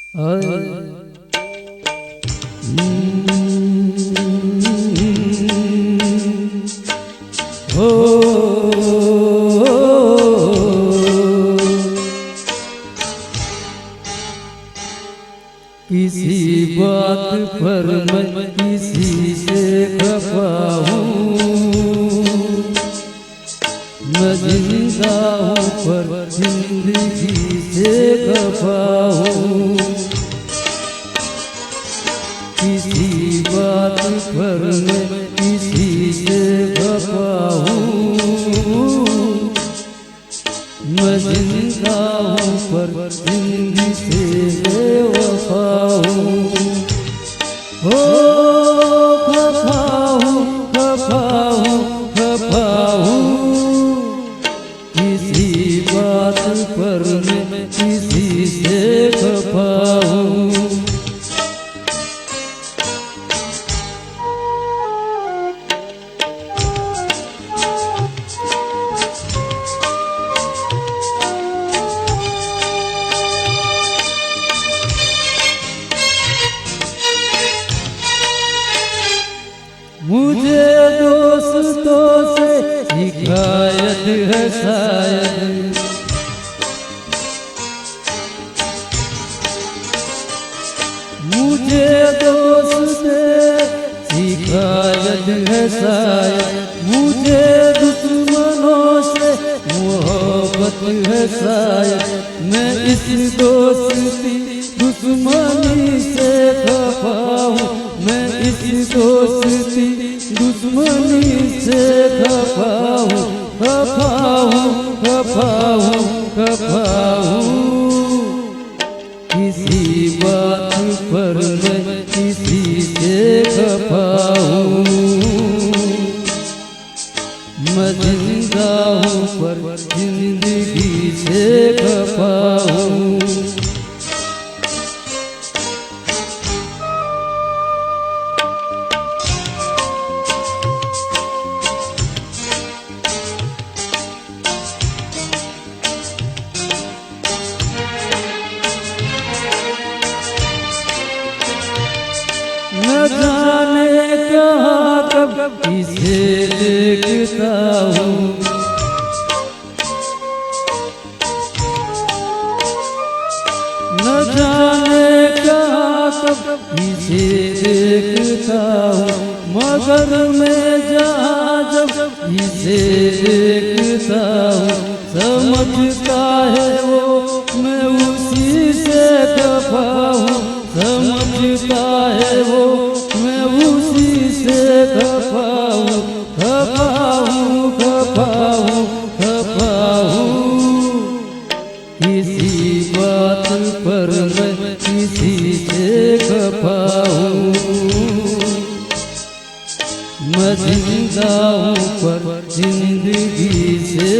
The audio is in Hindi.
किसी बात पर मैं किसी से खफा हूँ, मैं जिंदा हूँ पर जिंदगी से खफा हूँ। किसी बात पर मैं किसी से खफा हूँ, मैं जिंदा हूँ पर जिंदगी से बेवफा हूँ। हो खफा हूँ, खफा हूँ, खफा हूँ। किसी बात पर मैं किसी से खफा हूँ। मुझे दोस्तों से शिकायत है शायद, मुझे दोस्त से शिकायत है शायद, मुझे दुश्मनों से मोहब्बत है शायद। मैं इस दोस्ती दुश्मनी से खफा हूँ, मैं इस दोस्ती दुश्मनी से खफा हूँ, खफा हूँ, खफा हूँ, खफा हूँ। किसी बात पर मैं किसी से खफा हूँ, मैं जिंदा हूँ पर जिंदगी से खफा हूँ। न जाने कहाँ कब किसे देखता हूँ, न जाने कहाँ कब किसे देखता हूँ, मगर मैं जहाँ जब इसे देखता हूँ, समझता है वो मैं उसी से खफा हूँ, समझता है वो मैं उसी से खफा हूँ, खफा हूँ, खफा हूँ, खफा हूँ। किसी बात पर मैं किसी से खफा हूँ, मैं जिंदा हूँ पर जिंदगी से